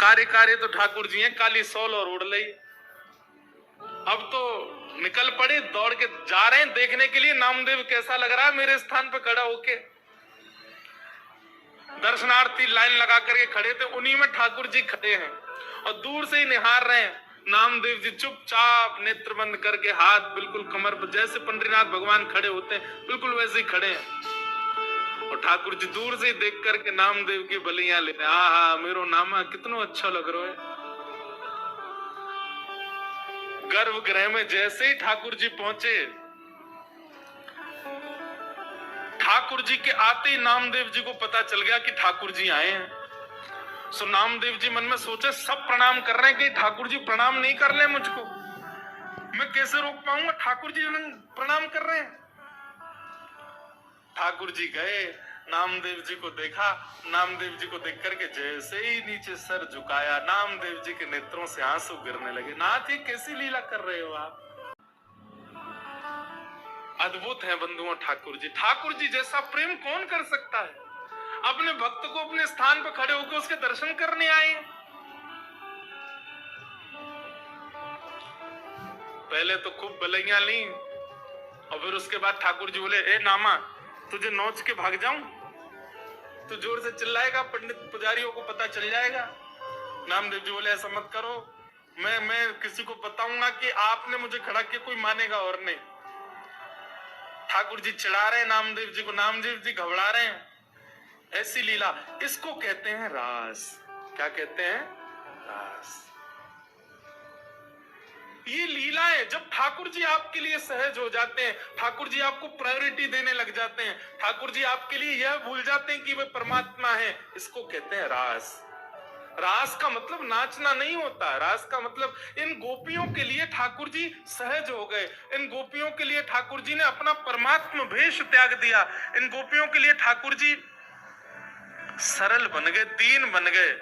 कार्य कार्य तो ठाकुर जी हैं, काली सौल और उड़ लई। अब तो निकल पड़े, दौड़ के जा रहे हैं देखने के लिए नामदेव कैसा लग रहा है मेरे स्थान पे खड़ा होके। दर्शनार्थी लाइन लगा करके खड़े थे, उन्हीं में ठाकुर जी खड़े हैं और दूर से ही निहार रहे हैं। नामदेव जी चुपचाप नेत्र बंद करके हाथ बिल्कुल कमर पर, जैसे पंडरीनाथ भगवान खड़े होते हैं बिल्कुल वैसे ही खड़े हैं। और ठाकुर जी दूर से ही देख करके नामदेव की बलियां लेते, हाँ मेरो नामा कितना अच्छा लग रहा है। गर्भगृह में जैसे ही ठाकुर जी पहुंचे, ठाकुर जी के आते ही नामदेव जी को पता चल गया कि ठाकुर जी आए हैं। सो नामदेव जी मन में सोचे सब प्रणाम कर रहे हैं कि ठाकुर जी प्रणाम नहीं कर ले मुझको, मैं कैसे रोक पाऊंगा, ठाकुर जी प्रणाम कर रहे हैं। ठाकुर जी गए, नामदेव जी को देखा, नामदेव जी को देख करके जैसे ही नीचे सर झुकाया, नामदेव जी के नेत्रों से आंसू गिरने लगे। नाथ ये कैसी लीला कर रहे हो आप, अद्भुत है बंधुओं ठाकुर जी। ठाकुर जी जैसा प्रेम कौन कर सकता है, अपने भक्त को अपने स्थान पर खड़े होकर उसके दर्शन करने आए। पहले तो खूब बलैया ली और फिर उसके बाद ठाकुर जी बोले, ए नामा तुझे नोच के भाग जाऊं, तू जोर से चिल्लाएगा पंडित पुजारियों को पता चल जाएगा। नामदेव जी बोले ऐसा मत करो, मैं किसी को बताऊंगा कि आपने मुझे खड़ा किया, कोई मानेगा और नहीं। ठाकुर जी चिढ़ा रहे हैं नामदेव जी को, नामदेव जी घबरा रहे हैं। ऐसी लीला, इसको कहते हैं रास। क्या कहते हैं? रास। ये लीलाएं जब ठाकुर जी आपके लिए सहज हो जाते हैं, ठाकुर जी आपको प्रायोरिटी देने लग जाते हैं, ठाकुर जी आपके लिए यह भूल जाते हैं कि वे परमात्मा है, इसको कहते हैं रास। रास का मतलब नाचना नहीं होता, रास का मतलब इन गोपियों के लिए ठाकुर जी सहज हो गए, इन गोपियों के लिए ठाकुर जी ने अपना परमात्मा भेष त्याग दिया, इन गोपियों के लिए ठाकुर जी सरल बन गए, दीन बन गए,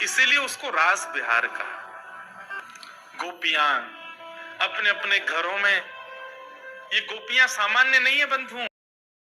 इसीलिए उसको रास बिहार कहा। गोपियां अपने अपने घरों में, ये गोपियां सामान्य नहीं है बंधुओं,